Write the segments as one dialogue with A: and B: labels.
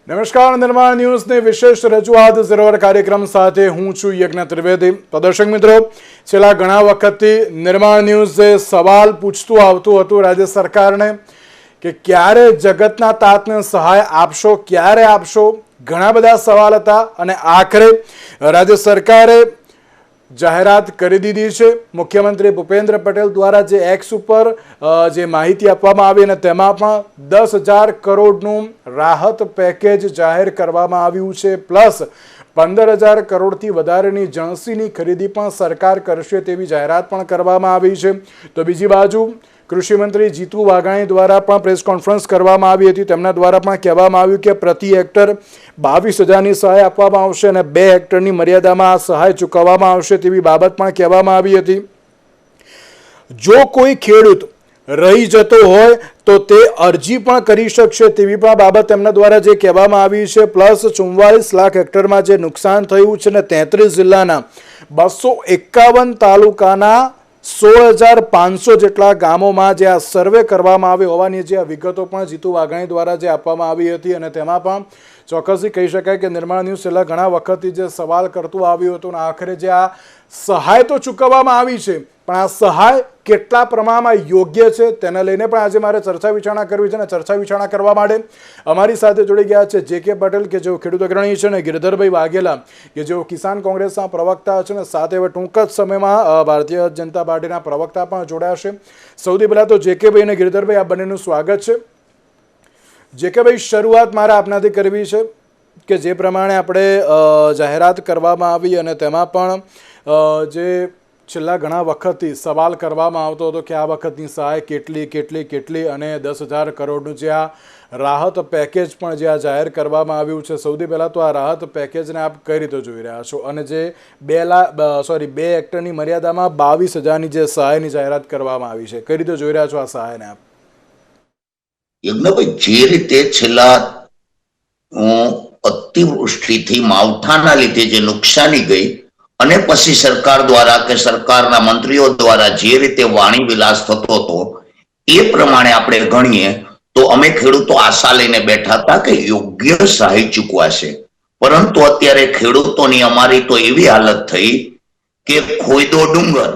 A: નમસ્કાર, નિર્માણ ન્યૂઝની વિશેષ રજૂઆત સરોવર કાર્યક્રમ સાથે હું છું યજ્ઞ ત્રિવેદી। તો દર્શક મિત્રો, છેલ્લા ઘણા વખતથી નિર્માણ ન્યૂઝે સવાલ પૂછતું આવતું હતું રાજ્ય સરકારને કે ક્યારે જગતના તાતને સહાય આપશો, ક્યારે આપશો। ઘણા બધા સવાલ હતા અને આખરે રાજ્ય સરકારે જાહેરાત કરી દીધી છે। મુખ્યમંત્રી ભૂપેન્દ્ર પટેલ દ્વારા જે એક્સ ઉપર જે માહિતી આપવામાં આવી અને તેમાં પણ 10,000 કરોડનું રાહત પેકેજ જાહેર કરવામાં આવ્યું છે, પ્લસ 15,000 કરોડથી વધારેની જણસીની ખરીદી પણ સરકાર કરશે તેવી જાહેરાત પણ કરવામાં આવી છે। તો બીજી બાજુ કૃષિ મંત્રી જીતુ વાઘાણી દ્વારા પણ પ્રેસ કોન્ફરન્સ કરવામાં આવી હતી। તેમના દ્વારા પણ કહેવામાં આવ્યું કે પ્રતિ હેક્ટર 22,000ની સહાય આપવામાં આવશે અને 2 હેક્ટરની મર્યાદામાં આ સહાય ચૂકવવામાં આવશે તેવી બાબત પણ કહેવામાં આવી હતી। જો કોઈ ખેડૂત રહી જતો હોય તો તે અરજી પણ કરી શકશે તેવી પણ બાબત તેમના દ્વારા જે કહેવામાં આવી છે। પ્લસ 44 લાખ હેક્ટરમાં જે નુકસાન થયું છે અને 33 જિલ્લાના 251 તાલુકાના 16,500 જેટલા ગામોમાં જે આ સર્વે કરવામાં આવ્યો હોવાની જે વિગતો પણ જીતુ વાઘાણી દ્વારા જે આપવામાં આવી હતી અને તેમાં પણ ચોક્કસથી કહી શકાય કે નિર્માણ ન્યૂઝ છેલ્લા ઘણા વખતથી જે સવાલ કરતું આવ્યું હતું અને આખરે જે આ સહાય તો ચૂકવવામાં આવી છે, પણ આ સહાય કેટલા પ્રમાણમાં યોગ્ય છે તેને લઈને પણ આજે મારે ચર્ચા વિચારણા કરવી છે અને ચર્ચા વિચારણા કરવા માટે અમારી સાથે જોડી ગયા છે જે.કે. પટેલ કે જેઓ ખેડૂત અગ્રણી છે અને ગિરધરભાઈ વાઘેલા કે જેઓ કિસાન કોંગ્રેસના પ્રવક્તા છે અને સાથે હવે ટૂંક જ સમયમાં ભારતીય જનતા પાર્ટીના પ્રવક્તા પણ જોડાશે। સૌથી પહેલાં તો જે.કે.ભાઈ અને ગિરધરભાઈ આ બંનેનું સ્વાગત છે। જે.કે.ભાઈ, શરૂઆત મારે આપનાથી કરવી છે કે જે પ્રમાણે આપણે જાહેરાત કરવામાં આવી અને તેમાં પણ જે છેલ્લા ઘણા વખતથી સવાલ કરવામાં આવતો હતો કે આ વખતની સહાય કેટલી અને 10,000 કરોડનું જે આ રાહત પેકેજ પણ જે આ જાહેર કરવામાં આવ્યું છે, સૌથી પહેલાં તો આ રાહત પેકેજને આપ કઈ રીતે જોઈ રહ્યા છો અને જે 2 હેક્ટરની મર્યાદામાં 22,000ની જે સહાયની જાહેરાત કરવામાં આવી છે, કઈ રીતે જોઈ રહ્યા છો આ સહાયને આપ?
B: યજ્ઞભાઈ, જે રીતે છેલ્લા અતિવૃષ્ટિથી માવઠાના લીધે જે નુકસાની ગઈ અને પછી સરકાર દ્વારા કે સરકારના મંત્રીઓ દ્વારા જે રીતે વાણી વિલાસ થતો હતો એ પ્રમાણે આપણે ગણીએ તો અમે ખેડૂતો આશા લઈને બેઠા હતા કે યોગ્ય સહાય ચૂકવાશે, પરંતુ અત્યારે ખેડૂતોની અમારી તો એવી હાલત થઈ કે ખોયદો ડુંગર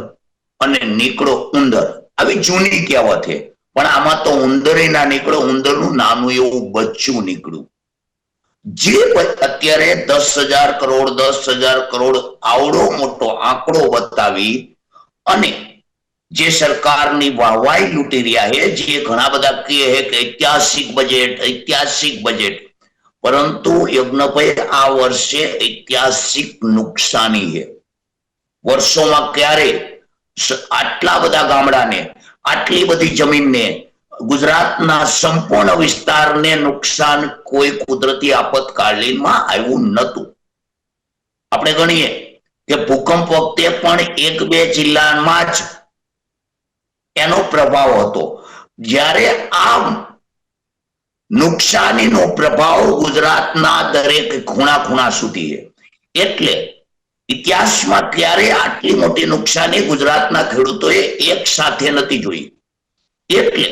B: અને નીકળો ઉંદર, આવી જૂની કહેવત છે, પણ આમાં તો ઉંદરે ના નીકળો, ઉંદરનું નાનું એવું બચ્ચું નીકળ્યું। જે અત્યારે 10,000 કરોડ આવડો મોટો આંકડો બતાવી અને જે સરકારની વાહવાઈ લૂંટી રહ્યા છે, જે ઘણા બધા કહે છે કે ઐતિહાસિક બજેટ, પરંતુ યજ્ઞભાઈ આ વર્ષે ઐતિહાસિક નુકસાની છે। વર્ષોમાં ક્યારે આટલા બધા ગામડાને, આટલી બધી જમીનને, ગુજરાતના સંપૂર્ણ વિસ્તારને નુકસાન કોઈ કુદરતી આપતકાલીનમાં આવ્યું નહોતું। આપણે ગણીએ કે ભૂકંપ વખતે પણ 1-2 જિલ્લામાં જ એનો પ્રભાવ હતો, જ્યારે આ નુકસાનીનો પ્રભાવ ગુજરાતના દરેક ખૂણા સુધી છે। એટલે ઇતિહાસમાં ક્યારે આટલી મોટી નુકસાની ગુજરાતના ખેડૂતોએ એક સાથે નથી જોઈ। એટલે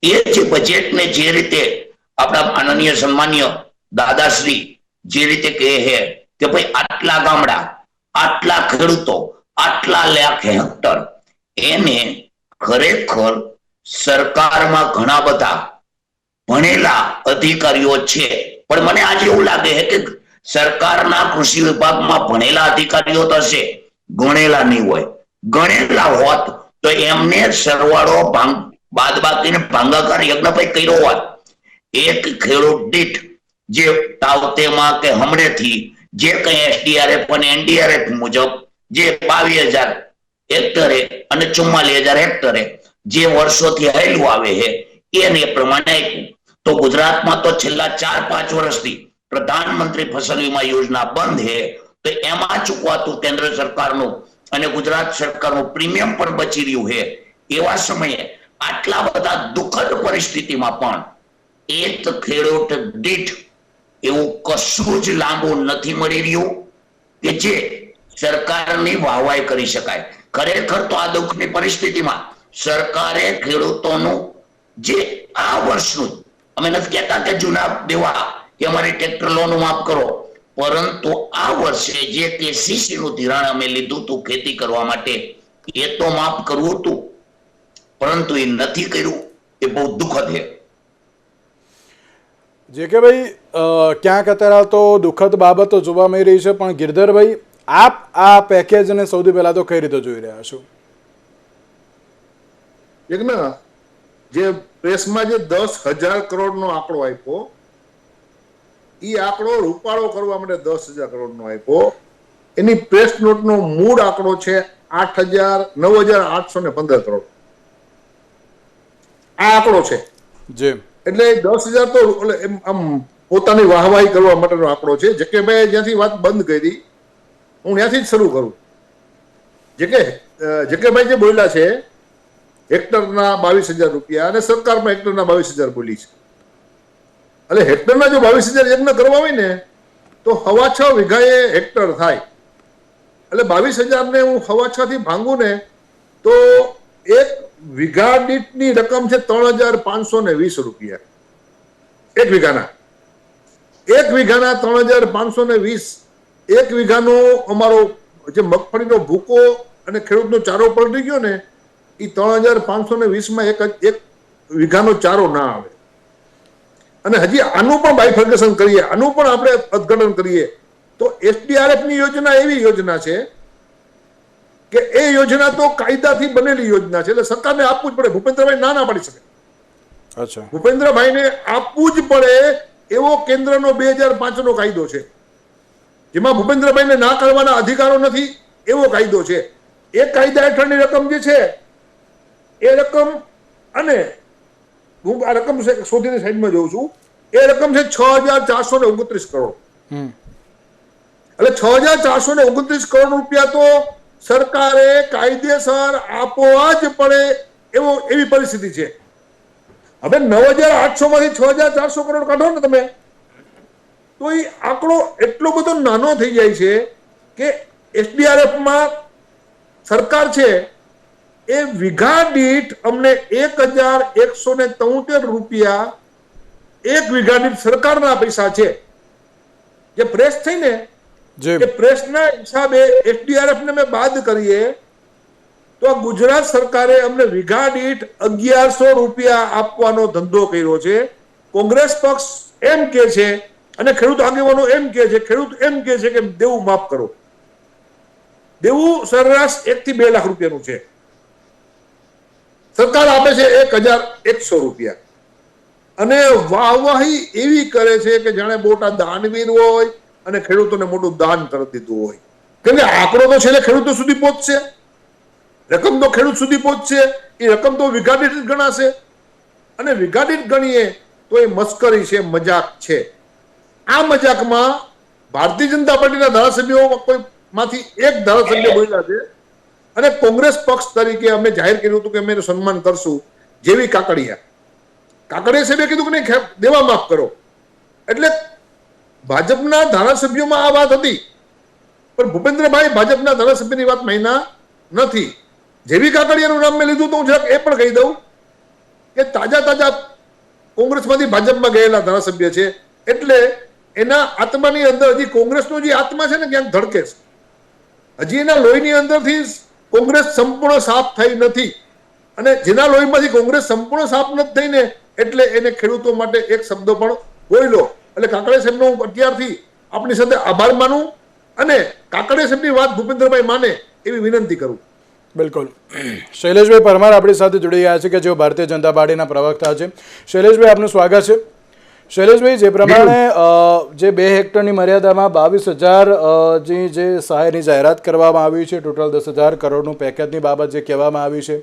B: એ જે બજેટને જે રીતે આપણા માનનીય સન્માનીય દાદાશ્રી જે રીતે કહે છે કે ભાઈ આટલા ગામડા, આટલા ખેડૂતો, આટલા લાખ હેક્ટર, એને ખરેખર સરકારમાં ઘણા બધા ભણેલા અધિકારીઓ છે, પણ મને આજે એવું લાગે છે કે સરકારના કૃષિ વિભાગમાં ભણેલા અધિકારીઓ તો હશે, ગણેલા નહીં હોય। ગણેલા હોત તો એમને સરવાળો બાદબાકીને ભાગાકાર યજ્ઞભાઈ કર્યો હોત, એક ખેડૂત દીઠ જે તાવતેમાં કે હમણેથી જે કઈ SDRF અને NDRF મુજબ જે 22,000 હેક્ટરે અને 44,000 હેક્ટરે જે વર્ષોથી હાલ્યું આવે છે એને પ્રમાણે આપ્યું। તો ગુજરાતમાં તો છેલ્લા 4-5 વર્ષથી પ્રધાનમંત્રી ફસલ વીમા યોજના બંધ છે, તો એમાં ચૂકવાતું કેન્દ્ર સરકારનું અને ગુજરાત સરકારનું પ્રીમિયમ પણ બચી રહ્યું છે। એવા સમયે આટલા બધા દુઃખદ પરિસ્થિતિમાં પણ એક ખેડૂત દીઠ એવું કશું જ લાંબુ નથી મળી રહ્યું કે જે સરકારની વાહવાઈ કરી શકાય। ખરેખર તો આ દુઃખની પરિસ્થિતિમાં સરકારે ખેડૂતોનું જે આ વર્ષનું, અમે નથી કહેતા કે જૂના દેવા કે અમારી ટ્રેક્ટર લોન માફ કરો, પરંતુ આ વર્ષે જે KCC નું ધિરાણ અમે લીધું હતું ખેતી કરવા માટે એ તો માફ કરવું હતું, પરંતુ એ નથી કર્યું. એ બહુ દુઃખદ છે.
A: જે કે ભાઈ ક્યાંક અત્યારે તો દુઃખદ બાબતો જોવા મળી રહી છે, પણ ગિરધરભાઈ આપ આ પેકેજને સૌથી પહેલા તો કઈ રીતે જોઈ રહ્યા છો?
C: જે પ્રેસમાં જે 10,000 કરોડનો આંકડો આપ્યો, એ આંકડો રૂપાળો કરવા માટે 10,000 કરોડનો આપ્યો. એની પ્રેસ નોટનો મૂળ આંકડો છે 9,815 કરોડ. આ આંકડો છે.
A: જી,
C: એટલે 10,000 તો આમ પોતાની વાહવાહી કરવા માટેનો આંકડો છે. જકેભાઈ જ્યાંથી વાત બંધ કરી હું ત્યાંથી જ શરૂ કરું. જકેભાઈ જે બોલ્યા છે હેક્ટરના 22,000 રૂપિયા અને સરકારમાં હેક્ટરના 22,000 બોલી છે. એટલે હેક્ટરના જો 22,000 યજ્ઞ કરવા હોય ને તો 6.25 વીઘાએ હેક્ટર થાય. એટલે 22,000 ને હું 6.25 થી ભાંગું ને તો એક વીઘા દીઠની રકમ છે 3,520 રૂપિયા. એક વીઘાના 3,520. એક વીઘાનો અમારો જે મગફળીનો ભૂકો અને ખેડૂતનો ચારો પલટી ગયો ને એ 3,520 માં એક વીઘાનો ચારો ના આવે. અને હજી આનું પણ બાયફર્ગેશન કરીએ, આનું પણ આપણે અર્થઘટન કરીએ તો SDRF ની યોજના એવી યોજના છે કે એ યોજના તો કાયદાથી બનેલી યોજના છે, એટલે સરકારને આપવું જ પડે. ભૂપેન્દ્રભાઈ ના પાડી શકે.
A: અચ્છા,
C: ભૂપેન્દ્રભાઈને આપવું જ પડે એવો કેન્દ્રનો 2005 નો કાયદો છે, જેમાં ભૂપેન્દ્રભાઈને ના કરવાના અધિકારો નથી એવો કાયદો છે. એ કાયદા હેઠળની રકમ જે છે એ રકમ, અને હું આ રકમ શોધીને સાઈડમાં જોઉં છું, એ રકમ છે 6,429 કરોડ. એટલે 6,429 કરોડ રૂપિયા તો સરકારે કાયદેસર આપવા જ પડે એવી પરિસ્થિતિ છે. હવે 9,800 માંથી 6,400 કરોડ કાઢો ને તમે તો એ આંકડો એટલો બધો નાનો થઈ જાય છે કે SDRF માં સરકાર છે એ વીઘા દીઠ અમને 1,173 રૂપિયા એક વીઘા દીઠ સરકારના પૈસા છે. જે પ્રેસ થઈ ને એ પ્રેસના હિસાબે SDRF ને મેં બાદ કરીએ તો ગુજરાત સરકારે અમને વીઘા દીઠ 1,100 રૂપિયા આપવાનો ધંધો કર્યો છે. કોંગ્રેસ પક્ષ એમ કે છે અને ખેડૂત આગેવાનો એમ કે છે, ખેડૂત એમ કે છે કે દેવું માફ કરો. દેવું સરેરાશ 1 થી 2 લાખ રૂપિયાનું છે. સરકાર આપે છે 1,100 રૂપિયા અને વાહવાહી એવી કરે છે કે જાણે મોટા દાનવીર હોય અને ખેડૂતોને મોટું દાન કરી દીધું હોય. કેમ કે આંકડો તો છેલ્લે ખેડૂતો સુધી પહોંચશે, રકમ તો ખેડૂત સુધી પહોંચશે. એ રકમ તો વીઘા દીઠ ગણાશે અને વીઘા દીઠ ગણીએ તો એ મસ્કરી છે, મજાક છે. આ મજાકમાં ભારતીય જનતા પાર્ટીના ધારાસભ્યો કોઈ માંથી એક ધારાસભ્ય બોલ્યા છે અને કોંગ્રેસ પક્ષ તરીકે અમે જાહેર કર્યું હતું કે અમે એનું સન્માન કરશું. જેવી કાકડિયા સાહેબે કીધું કે નહીં દેવા માફ કરો. એટલે ભાજપના ધારાસભ્યોમાં આ વાત હતી, પણ ભૂપેન્દ્રભાઈ ભાજપના ધારાસભ્યની વાત માન્યા નથી. જેવી કાકડિયાનું નામ મેં લીધું તો હું જરાક એ પણ કહી દઉં કે તાજા કોંગ્રેસમાંથી ભાજપમાં ગયેલા ધારાસભ્ય છે, એટલે એના આત્માની અંદર હજી કોંગ્રેસનો જે આત્મા છે ને ક્યાંક ધડકે છે. હજી એના લોહીની અંદરથી કોંગ્રેસ સંપૂર્ણ સાફ થઈ નથી અને જેના લોહીમાંથી કોંગ્રેસ સંપૂર્ણ સાફ નથી થઈ ને એટલે એને ખેડૂતો માટે એક શબ્દ પણ બોલ્યો. એટલે કાકડિયા સાહેબનો હું અત્યારથી આપણી સાથે આભાર માનું અને કાકડિયા સાહેબની વાત ભૂપેન્દ્રભાઈ માને એવી વિનંતી કરું.
A: બિલકુલ. શૈલેષભાઈ પરમાર આપણી સાથે જોડી ગયા છે કે જેઓ ભારતીય જનતા પાર્ટીના પ્રવક્તા છે. શૈલેષભાઈ, આપનું સ્વાગત છે. શૈલેષભાઈ, જે પ્રમાણે જે 2 હેક્ટરની મર્યાદામાં 22,000 જે સહાયની જાહેરાત કરવામાં આવી છે, ટોટલ 10,000 કરોડનું પેકેજની બાબત જે કહેવામાં આવી છે,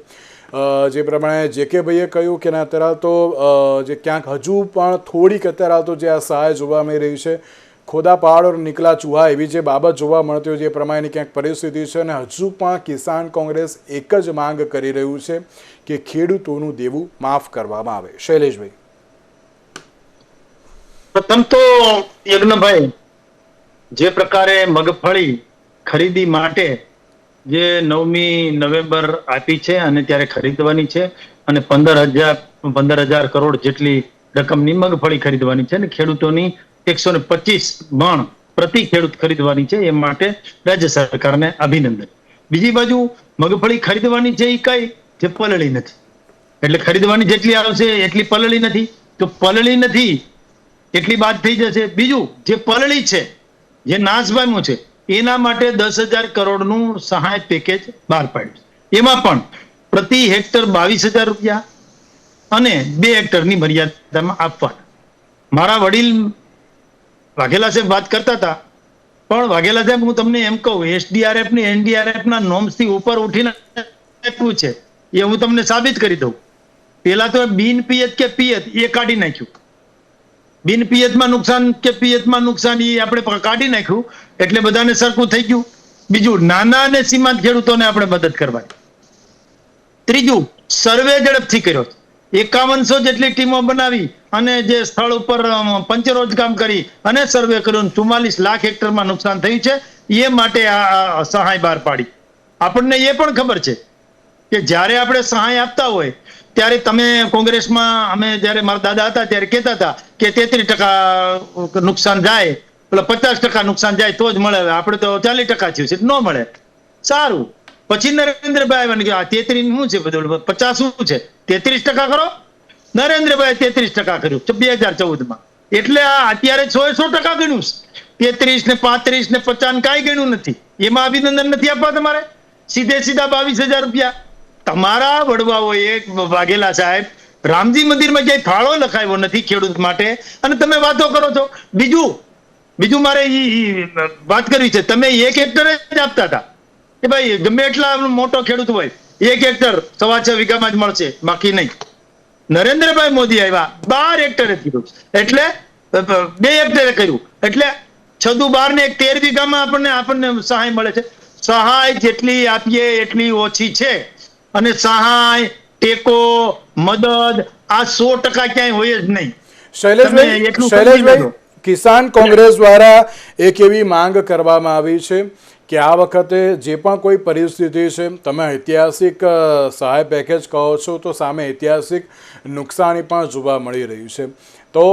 A: જે પ્રમાણે JK ભાઈએ કહ્યું કે અત્યારે તો જે ક્યાંક હજુ પણ થોડીક અત્યારે તો જે આ સહાય જોવા મળી રહી છે, ખોદા પહાડ ઓર નીકળા ચૂહા એવી જે બાબત જોવા મળતી હોય, જે પ્રમાણેની ક્યાંક પરિસ્થિતિ છે અને હજુ પણ કિસાન કોંગ્રેસ એક જ માંગ કરી રહ્યું છે કે ખેડૂતોનું દેવું માફ કરવામાં આવે. શૈલેષભાઈ,
D: પ્રથમ તો યજ્ઞભાઈ, જે પ્રકારે મગફળી ખરીદી માટે જે 9મી નવેમ્બર આપી છે અને ત્યારે ખરીદવાની છે અને 15,000 કરોડ જેટલી રકમની મગફળી ખરીદવાની છે અને ખેડૂતોની 125 મણ પ્રતિ ખેડૂત ખરીદવાની છે. એ માટે રાજ્ય સરકારને અભિનંદન. બીજી બાજુ મગફળી ખરીદવાની છે એ કઈ જે પલળી નથી, એટલે ખરીદવાની જેટલી આવશે એટલી પલળી નથી, તો પલળી નથી એટલી બાદ થઈ જશે. બીજું જે પલળી છે, જે નાશ પામ્યું છે, એના માટે 10,000 કરોડનું સહાય પેકેજ બહાર પાડ્યું. એમાં પણ પ્રતિ હેક્ટર 22,000 રૂપિયા અને 2 હેક્ટરની મર્યાદામાં આપવાના. મારા વડીલ વાઘેલા સાહેબ વાત કરતા હતા, પણ વાઘેલા સાહેબ હું તમને એમ કહું, SDRF ને NDRF ના નોર્મ્સ થી ઉપર ઉઠીને આપ્યું છે, એ હું તમને સાબિત કરી દઉં. પેલા તો બિન પિયત કે પિયત એ કાઢી નાખ્યું, બિન પિયતમાં નુકસાન કે પિયતમાં નુકસાન એ આપણે કાઢી નાખ્યું, એટલે બધાને સરખું થઈ ગયું. બીજું, નાના અને સીમાંત ખેડૂતોને આપણે મદદ કરવાની. ત્રીજું, સર્વે ઝડપથી કર્યો. 5100 જેટલી ટીમો બનાવી અને જે સ્થળ ઉપર પંચરોજ કામ કરી અને સર્વે કર્યો. 44 લાખ હેક્ટરમાં નુકસાન થયું છે. એ માટે આ સહાય બહાર પાડી. આપણને એ પણ ખબર છે કે જ્યારે આપણે સહાય આપતા હોય ત્યારે તમે કોંગ્રેસમાં, અમે જ્યારે મારા દાદા હતા ત્યારે કહેતા હતા કે 33% નુકસાન જાય, પેલા 50% નુકસાન જાય તો જ મળે. આપણે તો 40% થયું છે, ન મળે. સારું, પછી નરેન્દ્રભાઈ આવ્યા કે આ 33 શું છે, બધું 50 શું છે, 33% કરો. નરેન્દ્રભાઈ 33% કર્યું 2014માં. એટલે આ અત્યારે 100% ગણ્યું. 33 ને 35 ને 50 કાંઈ ગણ્યું નથી. એમાં અભિનંદન નથી આપવા તમારે. સીધે સીધા 22,000 રૂપિયા. તમારા વડવાઓએ વાઘેલા સાહેબ રામજી મંદિરમાં ક્યાંય ફાળો લખાયો નથી ખેડૂત માટે, અને તમે વાતો કરો છો. બીજું મારે વાત કરવી છે, તમે 1 હેક્ટરે જ આપતા હતા કે ભાઈ ગમે એટલા મોટો ખેડૂત હોય 1 હેક્ટર 6.5 વીઘામાં જ મળશે, બાકી નહીં. નરેન્દ્રભાઈ મોદી આવ્યા 12 હેક્ટરે કીધું, એટલે 2 હેક્ટરે કર્યું, એટલે 6 દુ 12 ને 13 વીઘામાં આપણને સહાય મળે છે. સહાય જેટલી આપીએ એટલી ઓછી છે, અને સહાય, ટેકો, મદદ આ 100% ક્યાંય હોય જ નહીં.
A: શૈલેષભાઈ, કિસાન કોંગ્રેસ દ્વારા એક એવી માંગ કરવામાં આવી છે કે આ વખતે જે પણ કોઈ પરિસ્થિતિ છે, તમે ઐતિહાસિક સહાય પેકેજ કહો છો તો સામે ઐતિહાસિક નુકસાની પણ જોવા મળી રહ્યું છે. તો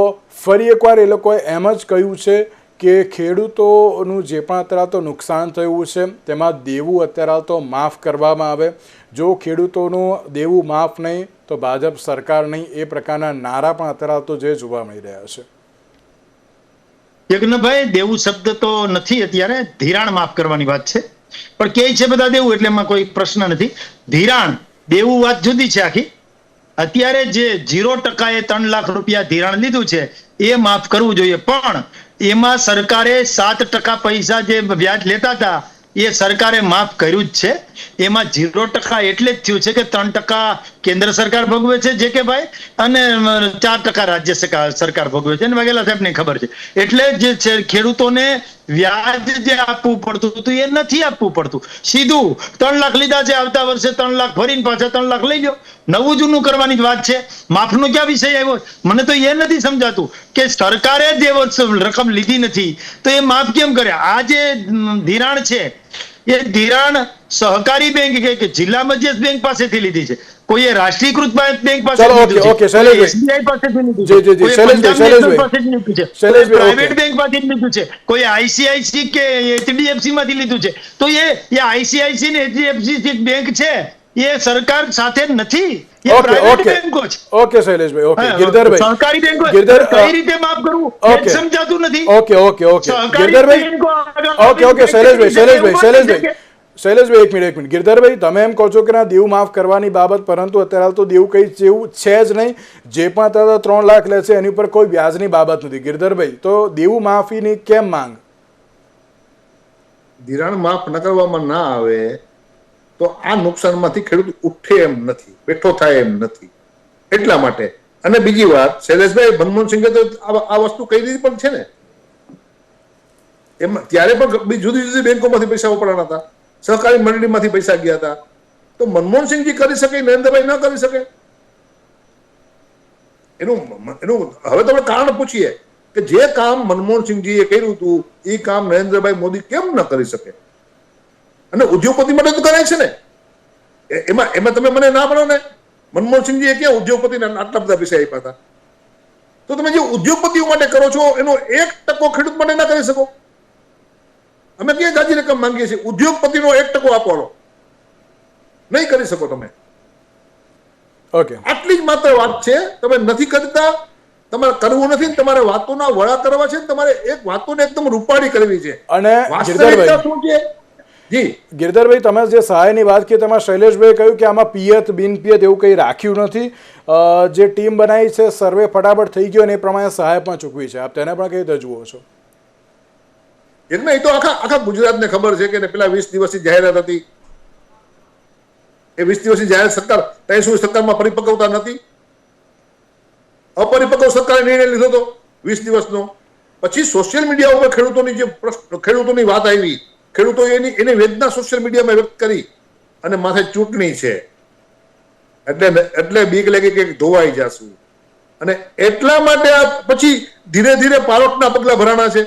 A: ફરી એકવાર એ લોકોએ એમ જ કહ્યું છે કે ખેડૂતોનું જે પણ અત્યારે તો નુકસાન થયું છે તેમાં દેવું અત્યારે તો માફ કરવામાં આવે. જો ખેડૂતોનું દેવું માફ નહીં તો ભાજપ સરકાર નહીં, એ પ્રકારના નારા પણ અત્યારે તો જે જોવા મળી રહ્યા છે.
D: યજ્ઞભાઈ, દેવું શબ્દ તો નથી અત્યારે, ધિરાણ માફ કરવાની વાત છે. પણ કે છે બધા દેવું, એટલે એમાં કોઈ પ્રશ્ન નથી. ધિરાણ દેવું વાત જુદી છે આખી. અત્યારે જે 0% 3 લાખ રૂપિયા ધિરાણ લીધું છે એ માફ કરવું જોઈએ, પણ એમાં સરકારે 7% પૈસા જે વ્યાજ લેતા હતા એ સરકારે માફ કર્યું જ છે. એમાં 0% એટલે જ થયું છે કે 3% કેન્દ્ર સરકાર ભોગવે છે જે કે ભાઈ, અને 4% રાજ્ય સરકાર ભોગવે છે, અને વાઘેલા સાહેબને ખબર છે. એટલે જે છે ખેડૂતોને વ્યાજ જે આપવું પડતું હતું એ નથી આપવું પડતું. સીધું 3 લાખ લીધા છે, આવતા વર્ષે 3 લાખ ભરીને પાછા 3 લાખ લઈ લો. નવું જૂનું કરવાની જ વાત છે. માફનો ક્યાં વિષય આવ્યો? મને તો એ નથી સમજાતું કે સરકારે જે રકમ લીધી નથી તો એ માફ કેમ કરે? આ જે ધિરાણ છે એ ધિરાણ સહકારી બેંક કે જિલ્લા મધ્યસ્થ બેંક પાસેથી લીધી છે, કોઈએ રાષ્ટ્રીયકૃત બેંક પાસેથી લીધી છે, SBI પાસેથી લીધી છે, કોઈ પંજાબ નેશનલ પાસેથી લીધું છે, કોઈ પ્રાઇવેટ બેંક માંથી લીધું છે, કોઈ ICICI કે HDFC માંથી લીધું છે. તો એ ICICI ને HDFC બેંક છે એ સરકાર સાથે નથી, એ પ્રાઇવેટ બેંકો છે.
A: ઓકે શૈલેષભાઈ, ઓકે ગિરધરભાઈ,
D: સહકારી બેંકો કઈ રીતે માફ કરવું એ સમજાતું નથી.
A: ઓકે ગિરધરભાઈ, ઓકે શૈલેષભાઈ, એક મિનિટ. ગિરધરભાઈ, તમે એમ કહો છો કે ના દેવું માફ કરવાની બાબત, પરંતુ અત્યારે તો દેવું કઈ જેવું છે જ નહીં. જે પણ અત્યારે 3 લાખ લે છે એની ઉપર કોઈ વ્યાજની બાબત નથી. ગિરધરભાઈ, તો દેવું માફીની કેમ માંગ?
C: ધિરાણ માફ ન કરવામાં ના આવે તો આ નુકસાનમાંથી ખેડૂત ઉઠે એમ નથી, બેઠો થાય એમ નથી, એટલા માટે. અને બીજી વાત, શૈલેષભાઈ, મનમોહન સિંહે તો આ વસ્તુ કહી દીધી પણ છે ને, એમાં ત્યારે પણ જુદી જુદી બેંકોમાંથી પૈસા ઉપડવાના હતા, સહકારી મંડળીમાંથી પૈસા ગયા હતા. તો મનમોહન સિંહજી કરી શકે, નરેન્દ્રભાઈ ન કરી શકે? એનું હવે તો આપણે કારણ પૂછીએ કે જે કામ મનમોહન સિંહજીએ કર્યું હતું એ કામ નરેન્દ્રભાઈ મોદી કેમ ન કરી શકે? અને ઉદ્યોગપતિ માટે તો કરાય છે ને. એમાં તમે મને ના પાડો ને, મનમોહન સિંહજીએ ક્યાં ઉદ્યોગપતિને આટલા બધા પૈસા આપ્યા હતા? તો તમે જે ઉદ્યોગપતિઓ માટે કરો છો એનો 1% ખેડૂત માટે ના કરી શકો? અમે ક્યાં જાજી રકમ માંગીએ છીએ? ઉદ્યોગપતિનો 1% આપવાનો નહીં કરી શકો તમે.
A: ઓકે,
C: આટલી જ માત્ર વાત છે. તમે નથી કરતા, તમારે કરવું નથી, તમારે વાતોના વડા કરવા છે, તમારે એક વાતોને એકદમ રૂપાળી કરવી છે.
A: અને
C: વાસ્તવિકતા શું છે? જી
A: ગિરધરભાઈ, તમે જે સહાયની વાત કરી તેમાં શૈલેષભાઈ કહ્યું કે આમાં પિયત બિન પિયત એવું કંઈ રાખ્યું નથી. જે ટીમ બનાવી છે સર્વે ફટાફટ થઈ ગયો અને એ પ્રમાણે સહાય પણ ચૂકવી છે. આપ તેને પણ કઈ રીતે જુઓ છો?
C: એ તો આખા ગુજરાતને ખબર છે કે પેલા 20 દિવસની જાહેરાત હતી. એ 20 દિવસની જાહેરાત સરકાર ત્યાં સુધી સરકારમાં પરિપક્વતા નથી. અપરિપક્વ સરકારે નિર્ણય લીધો હતો 20 દિવસનો. પછી સોશિયલ મીડિયા ઉપર ખેડૂતોની વાત આવી, ખેડૂતો એની વેદના સોશિયલ મીડિયામાં વ્યક્ત કરી અને માથે ચૂંટણી છે એટલે બીક લાગી કે ધોવાઈ જશું. અને એટલા માટે આ પછી ધીરે ધીરે પારોટના પગલા ભરાણા છે.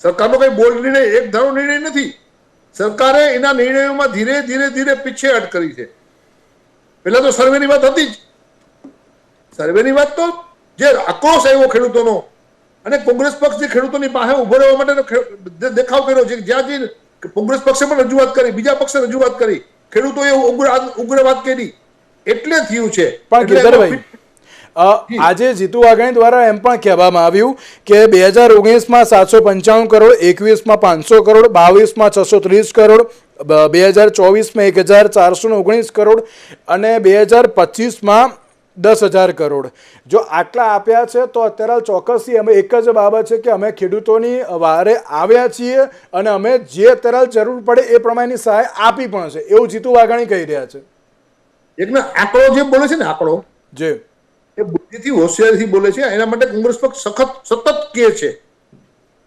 C: સરકારનો કઈ બોલ્ડ નિર્ણય, એક ધારો નિર્ણય નથી. સરકારે એના નિર્ણયોમાં ધીરે ધીરે પીછેહટ કરી છે. પેલા તો સર્વેની વાત હતી જ. સર્વેની વાત તો જે આક્રોશ આવ્યો ખેડૂતોનો અને કોંગ્રેસ પક્ષ જે ખેડૂતોની પાસે ઉભો રહેવા માટે દેખાવ કર્યો છે, જ્યાં જઈને કોંગ્રેસ પક્ષે પણ રજૂઆત કરી, બીજા પક્ષે રજૂઆત કરી, ખેડૂતોએ ઉગ્ર વાત કરી, એટલે થયું છે.
A: પણ ગિરધરભાઈ, આજે જીતુ વાઘાણી દ્વારા એમ પણ કહેવામાં આવ્યું કે 2019માં 795 કરોડ, 21માં 500 કરોડ, 22માં 630 કરોડ, 2024માં 1419 કરોડ અને 2025માં 10,000 કરોડ. જો આટલા આપ્યા છે તો અત્યારે ચોક્કસથી અમે એક જ બાબત છે કે અમે ખેડૂતોની વારે આવ્યા છીએ અને અમે જે અત્યારે જરૂર પડે એ પ્રમાણેની સહાય આપી પણ છે, એવું જીતુ વાઘાણી કહી રહ્યા છે.
C: એકના આંકડો જે બોલે છે ને, આંકડો
A: જે
C: એ બુદ્ધિથી હોશિયારીથી બોલે છે. એના માટે કોંગ્રેસ પક્ષ સતત કહે છે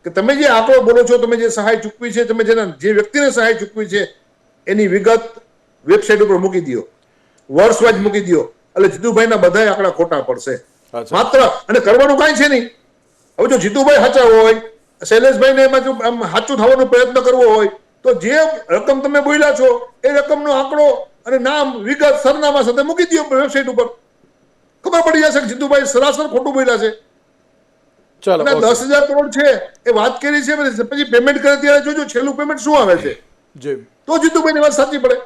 C: કે તમે જે આંકડો બોલો છો, તમે જે સહાય ચૂકવી છે, તમે જે વ્યક્તિને સહાય ચૂકવી છે એની વિગત વેબસાઇટ ઉપર મૂકી દો, વર્ષ વાઇઝ મૂકી દો, એટલે જીતુભાઈના બધા આંકડા ખોટા પડશે માત્ર. અને કરવાનું કાંઈ છે નહીં. હવે જો જીતુભાઈ સાચા હોય, શૈલેષભાઈને એમાં જો સાચું થવાનો પ્રયત્ન કરવો હોય તો જે રકમ તમે બોલ્યા છો એ રકમનો આંકડો અને નામ, વિગત, સરનામા સાથે મૂકી દો વેબસાઇટ ઉપર. ખબર પડી જશે કે જીતુભાઈ સરાસર ખોટું બોલ્યા છે.
A: ચાલો,
C: 10,000 કરોડ છે એ વાત કરી છે, પછી પેમેન્ટ કરે ત્યારે જોજો છેલ્લું પેમેન્ટ શું આવે છે, તો જીતુભાઈની વાત સાચી પડે.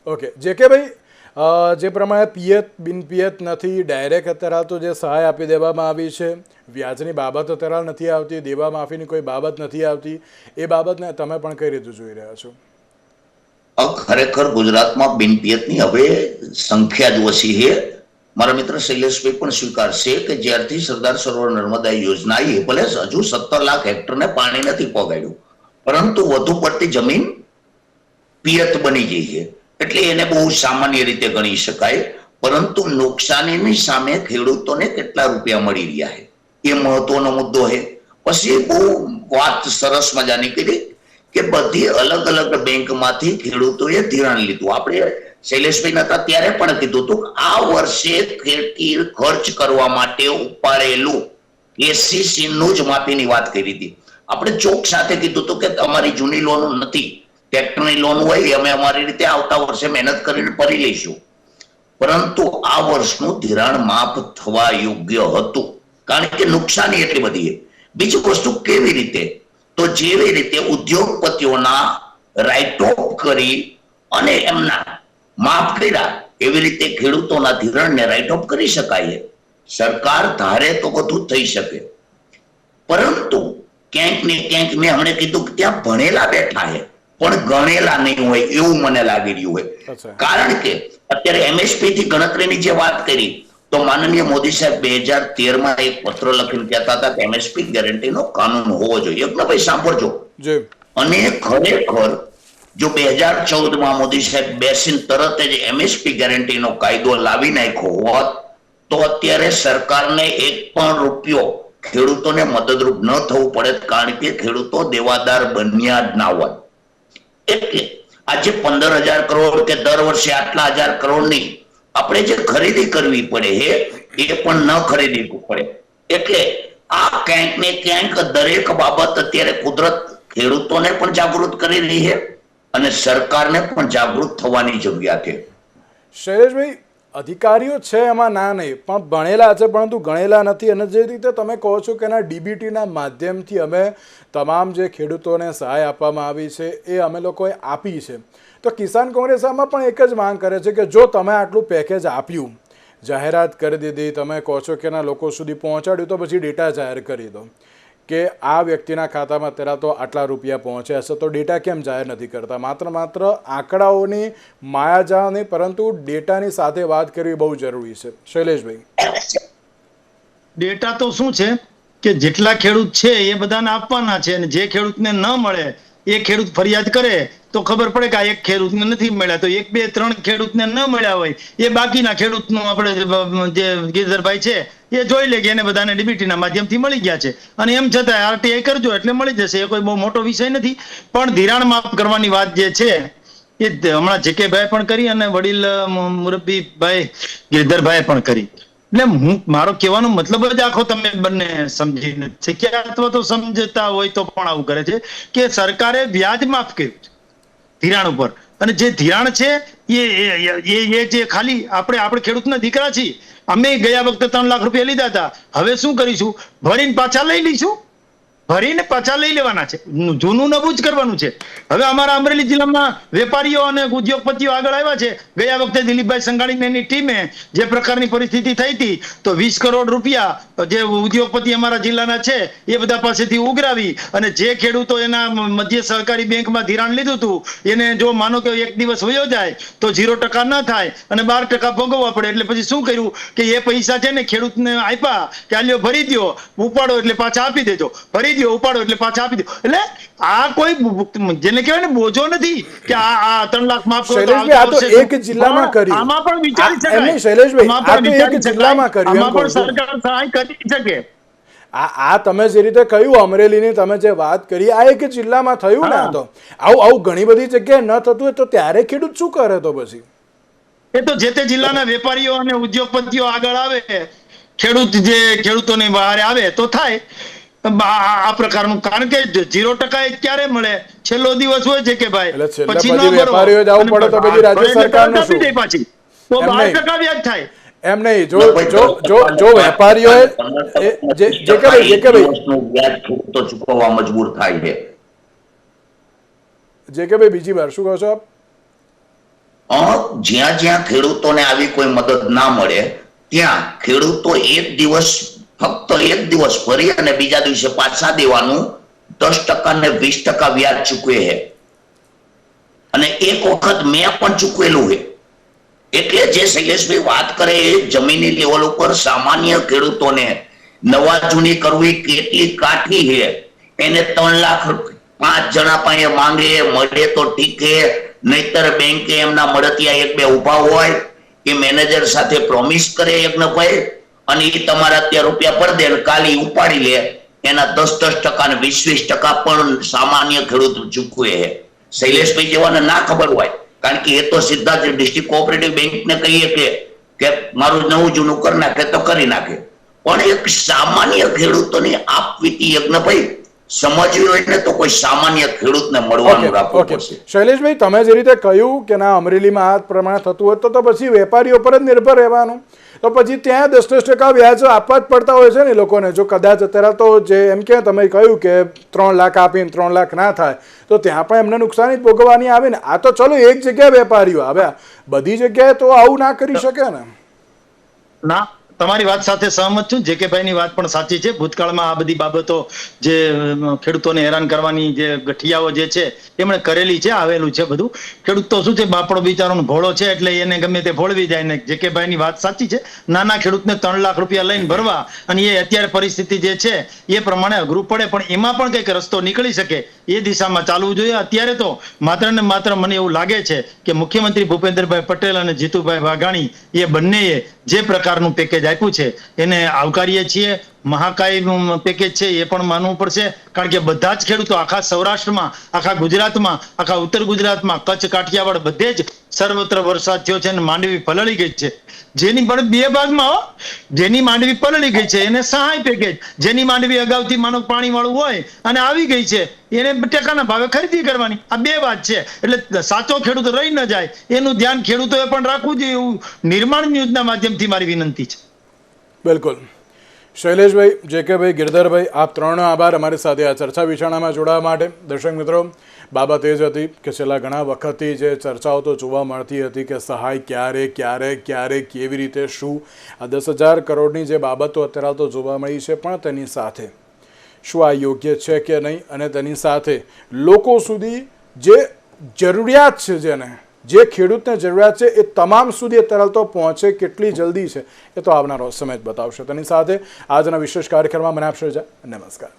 A: ઓકે જે કે ભાઈ, જે પ્રમાણે પિયત બિન પિયત નથી, ડાયરેક્ટ અત્યારે તો જે સહાય આપી દેવામાં આવી છે, વ્યાજની બાબત અત્યારે નથી આવતી, દેવા માફીની કોઈ બાબત નથી આવતી, એ બાબતને તમે પણ કઈ રીતે જોઈ રહ્યા છો?
B: ખરેખર ગુજરાતમાં બિન પિયતની હવે સંખ્યા જ ઓછી છે. મારા મિત્ર શૈલેષભાઈ પણ સ્વીકારશે કે જ્યારથી સરદાર સરોવર નર્મદા યોજના આવી, ભલે હજુ 17 લાખ હેક્ટરને પાણી નથી પહોંચાડ્યું, પરંતુ વધુ પડતી જમીન પિયત બની ગઈ છે. એટલે એને બહુ સામાન્ય રીતે ગણી શકાય. પરંતુ નુકસાનીની સામે ખેડૂતોને કેટલા રૂપિયા મળી રહ્યા છે એ મહત્વનો મુદ્દો છે. પછી બહુ વાત સરસ મજાની કરી કે બધી અલગ અલગ બેંકમાંથી ખેડૂતોએ ધિરાણ લીધું. આપણે શૈલેષભાઈ નતા ત્યારે પણ કીધું હતું કે આ વર્ષે ખેતી ખર્ચ કરવા માટે ઉપાડેલું KCC નું જ માફીની વાત કરી હતી. આપણે ચોક સાથે કીધું હતું કે અમારી જૂની લોન નથી, ટ્રેક્ટરની લોન હોય અમે અમારી રીતે આવતા વર્ષે મહેનત કરીને ભરી લઈશું. પરંતુ આ વર્ષનું ધિરાણ માફ થવા યોગ્ય હતું, કારણ કે નુકસાની એટલી બધી છે. બીજી વસ્તુ કેવી રીતે, તો જેવી રીતે ઉદ્યોગપતિઓના રાઇટ ઓફ કરી અને એમના માફ કર્યા, એવી રીતે ખેડૂતોના ધિરાણને રાઇટ ઓફ કરી શકાય. સરકાર ધારે તો બધું થઈ શકે, પરંતુ ક્યાંક ને ક્યાંક મેં હમણાં કીધું કે ત્યાં ભણેલા બેઠા છે પણ ગણેલા નહીં હોય એવું મને લાગી રહ્યું હોય. કારણ કે અત્યારે MSP થી ગણતરીની જે વાત કરી તો માનનીય મોદી સાહેબ 2013માં એક પત્ર લખીને કહેતા હતા કે MSP ગેરંટીનો કાનૂન હોવો જોઈએ. ભાઈ સાંભળજો, અને ખરેખર જો 2014માં મોદી સાહેબ બેસીને તરત જ MSP ગેરંટીનો કાયદો લાવી નાખ્યો હોત તો અત્યારે સરકારને એક પણ રૂપિયો ખેડૂતોને મદદરૂપ ન થવું પડે, કારણ કે ખેડૂતો દેવાદાર બન્યા જ ના હોત. એટલે આજે 15,000 કરોડ કે દર વર્ષે આટલા 1000 કરોડની આપણે જે ખરીદી કરવી પડે એ પણ ન ખરીદી પડે. એટલે આ ક્યાંક ને ક્યાંક દરેક બાબત અત્યારે કુદરત ખેડૂતોને પણ જાગૃત કરી રહી છે અને સરકારને પણ જાગૃત થવાની જરૂરિયાત છે.
A: શૈલેષભાઈ, અધિકારીઓ છે એમાં ના નહીં, પણ ભણેલા છે પરંતુ ગણેલા નથી. અને જે રીતે તમે કહો છો કે એના ડીબીટીના માધ્યમથી અમે તમામ જે ખેડૂતોને સહાય આપવામાં આવી છે એ અમે લોકોએ આપી છે, તો કિસાન કોંગ્રેસ આમાં પણ એક જ માંગ કરે છે કે જો તમે આટલું પેકેજ આપ્યું, જાહેરાત કરી દીધી, તમે કહો છો કે એના લોકો સુધી પહોંચાડ્યું, તો પછી ડેટા જાહેર કરી દો કે આ વ્યક્તિના ખાતામાં અત્યારે તો આટલા રૂપિયા પહોંચ્યા છે, તો ડેટા કેમ જાહેર નથી કરતા? માત્ર આંકડાઓની માયાજાળ નહીં પરંતુ ડેટાની સાથે વાત કરવી બહુ જરૂરી છે. શૈલેષભાઈ,
D: ડેટા તો શું છે કે જેટલા ખેડૂત છે એ બધાને આપવાના છે, અને જે ખેડૂતને ન મળે એ ખેડૂત ફરિયાદ કરે તો ખબર પડે કે આ એક ખેડૂતને નથી મળ્યા, તો 1 2 3 ખેડૂતને ન મળ્યા હોય એ બાકીના ખેડૂતનું આપણે જે ગિરધરભાઈ છે એ જોઈ લે કે એને બધાને ડીબીટીના માધ્યમથી મળી ગયા છે, અને એમ છતાં આરટીઆઈ કરજો એટલે મળી જશે. એ કોઈ બહુ મોટો વિષય નથી. પણ ધિરાણ માફ કરવાની વાત જે છે એ હમણાં જેકેભાઈ પણ કરી અને વડીલ મુરબ્બીભાઈ ગિરધરભાઈ પણ કરી. એટલે મારો કહેવાનો મતલબ જ આખો તમે બંને સમજી નથી કે અથવા તો સમજતા હોય તો પણ આવું કરે છે કે સરકારે વ્યાજ માફ કર્યું છે ધિરાણ ઉપર, અને જે ધિરાણ છે એ જે ખાલી આપણે ખેડૂતના દીકરા છીએ, અમે ગયા વખતે 3 લાખ રૂપિયા લીધા હતા, હવે શું કરીશું? ભરીને પાછા લઈ લઈશું, ભરીને પાછા લઈ લેવાના છે, જૂનું નવું જ કરવાનું છે. હવે અમારા અમરેલી જિલ્લામાં વેપારીઓ અને ઉદ્યોગપતિઓ આગળ આવ્યા છે. ગયા વખતે દિલીપભાઈ સંઘાણી એની ટીમે જે પ્રકારની પરિસ્થિતિ થઈ હતી તો 20 કરોડ રૂપિયા જે ઉદ્યોગપતિ અમારા જિલ્લાના છે એ બધા પાસેથી ઉઘરાવી, અને જે ખેડૂતો એના મધ્ય સહકારી બેંકમાં ધિરાણ લીધું હતું એને જો માનો કે એક દિવસ વયો જાય તો 0% ન થાય અને 12% ભોગવવા પડે. એટલે પછી શું કર્યું કે એ પૈસા છે ને ખેડૂતને આપ્યા કે આ લ્યો ભરી દો, ઉપાડો એટલે પાછા આપી દેજો, ભરી ઉપાડો એટલે પાછા આપી દો. એટલે આ કોઈ જેને કહેવાય ને બોજો નથી કે આ 3 લાખ માફ કરો.
A: શૈલેષભાઈ, આ તો એક જિલ્લામાં કર્યું,
D: આમાં પણ વિચારી શકાય.
A: એમ નહીં શૈલેષભાઈ, આ તો એક જિલ્લામાં કર્યું,
D: આમાં પણ સરકાર સહાય કરી શકે.
A: આ તમે જે રીતે કહ્યું અમરેલીની તમે જે વાત કરી, આ એક જિલ્લામાં થયું ને. તો આવું ઘણી બધી જગ્યાએ ન થતું હોય તો ત્યારે ખેડૂત શું કરે? તો પછી
D: એ તો જે તે જિલ્લાના વેપારીઓ અને ઉદ્યોગપતિઓ આગળ આવે, ખેડૂતોની બહાર આવે તો થાય આ પ્રકારનું. કારણ કે 0% ક્યારે મળે? છેલ્લો દિવસ હોય છે કે ભાઈ, પછી
A: વેપારીઓ જ આવવું પડે તો પછી રાજ્ય સરકારનું શું?
D: પાછી તો 12% વ્યાજ થાય.
A: એમ નહીં, જો વેપારીઓએ
B: તો ચૂકવવા મજબૂર થાય છે.
A: જે કે ભાઈ બીજી વાર શું કહો છો આપ?
B: જ્યાં ખેડૂતોને આવી કોઈ મદદ ના મળે ત્યાં ખેડૂતો ફક્ત એક દિવસ ભરી અને બીજા દિવસે પાછા દેવાનું 10% ને 20% વ્યાજ ચૂકવે છે. અને એક વખત મેં પણ ચૂકવેલું છે. એટલે જે શૈલેષભાઈ વાત કરે એ જમીની લેવલ ઉપર સામાન્ય ખેડૂતોને નવા જૂની કરવી કેટલી કાઠી છે. એને 3 લાખ 5 જણા પાસે માંગે, મળે તો ઠીક છે, નહીતર બેંકે એમના મળતિયા 1 2 ઉભા હોય કે મેનેજર સાથે પ્રોમિસ કરે યજ્ઞભાઈ, અને એ તમારા અત્યારે રૂપિયા પર દે કાલે ઉપાડી લે. એના 10% ને 20% પણ સામાન્ય ખેડૂત ચૂકવે છે. શૈલેષભાઈ જેવાને ના ખબર હોય, કારણ કે એ તો સીધા જ ડિસ્ટ્રિક્ટ કોઓપરેટિવ બેંકને કહીએ કે મારું નવું જૂનું કરી નાખે તો કરી નાખે. પણ એક સામાન્ય ખેડૂતોની આપવીતી યજ્ઞભાઈ સમજવી હોય ને તો કોઈ સામાન્ય ખેડૂતને મળવાનું રાખવું પડશે.
A: શૈલેષભાઈ, તમે જે રીતે કહ્યું કે ના અમરેલીમાં આ પ્રમાણે થતું હોય તો પછી વેપારીઓ પર જ નિર્ભર રહેવાનું, તો પછી ત્યાં 10% વ્યાજ આપવા જ પડતા હોય છે ને લોકોને. જો કદાચ અત્યારે તો જે એમ કે તમે કહ્યું કે 3 લાખ આપીને 3 લાખ ના થાય તો ત્યાં પણ એમને નુકસાની જ ભોગવવાની આવે ને. આ તો ચલો એક જગ્યાએ વેપારીઓ આવ્યા, બધી જગ્યાએ તો આવું ના કરી શકે ને.
D: ના, તમારી વાત સાથે સહમત છું. જેકેભાઈની વાત પણ સાચી છે. ભૂતકાળમાં આ બધી બાબતો જે ખેડૂતોને હેરાન કરવાની જે ગઠિયાઓ જે છે એમણે કરેલી છે, આવેલું છે બધું. ખેડૂત તો શું છે, બાપડો બિચારોનો ભોળો છે એટલે એને ગમે તે ભોળવી જાય ને. જેકેભાઈની વાત સાચી છે. નાના ખેડૂતને 3 લાખ રૂપિયા લઈને ભરવા, અને એ અત્યારે પરિસ્થિતિ જે છે એ પ્રમાણે અઘરું પડે, પણ એમાં પણ કંઈક રસ્તો નીકળી શકે એ દિશામાં ચાલવું જોઈએ. અત્યારે તો માત્ર ને માત્ર મને એવું લાગે છે કે મુખ્યમંત્રી ભૂપેન્દ્રભાઈ પટેલ અને જીતુભાઈ વાઘાણી એ બંનેએ જે પ્રકારનું પેકેજ આપ્યું છે એને આવકારીએ છીએ. મહાકાય પેકેજ છે એ પણ માનવું પડશે, કારણ કે બધા જ ખેડૂતો આખા સૌરાષ્ટ્રમાં, આખા ગુજરાતમાં, આખા ઉત્તર ગુજરાતમાં, કચ્છ કાઠિયાવાડ બધે જ સર્વત્ર વરસાદ થયો છે અને માંડવી પલળી ગઈ છે. જેની પણ બે ભાગમાં હો, જેની માંડવી પલળી ગઈ છે એને સહાય પેકેજ, જેની માંડવી અગાઉથી માનો પાણી વાળું હોય અને આવી ગઈ છે એને ટેકાના ભાવે ખરીદી કરવાની. આ બે વાત છે. એટલે સાચો ખેડૂત રહી ન જાય એનું ધ્યાન ખેડૂતોએ પણ રાખવું જોઈએ એવું નિર્માણ ન્યૂઝના માધ્યમથી મારી વિનંતી છે.
A: બિલકુલ. શૈલેષભાઈ, જેકેભાઈ, ગિરધરભાઈ, આપ ત્રણનો આભાર અમારી સાથે આ ચર્ચા વિચારણામાં જોડાવા માટે. દર્શક મિત્રો, બાબત એ જ હતી કે છેલ્લા ઘણા વખતથી જે ચર્ચાઓ તો જોવા મળતી હતી કે સહાય ક્યારે કેવી રીતે શું, આ 10,000 કરોડની જે બાબતો અત્યારે તો જોવા મળી છે, પણ તેની સાથે શું આ યોગ્ય છે કે નહીં, અને તેની સાથે લોકો સુધી જે જરૂરિયાત છે, જે ખેડૂતને જરૂરિયાત છે એ તમામ સુધી અત્યારે તો પહોંચે કેટલી જલ્દી છે એ તો આવનારો સમય જ બતાવશે. તેની સાથે આજના વિશેષ કાર્યક્રમમાં મને આપશો રજા. નમસ્કાર.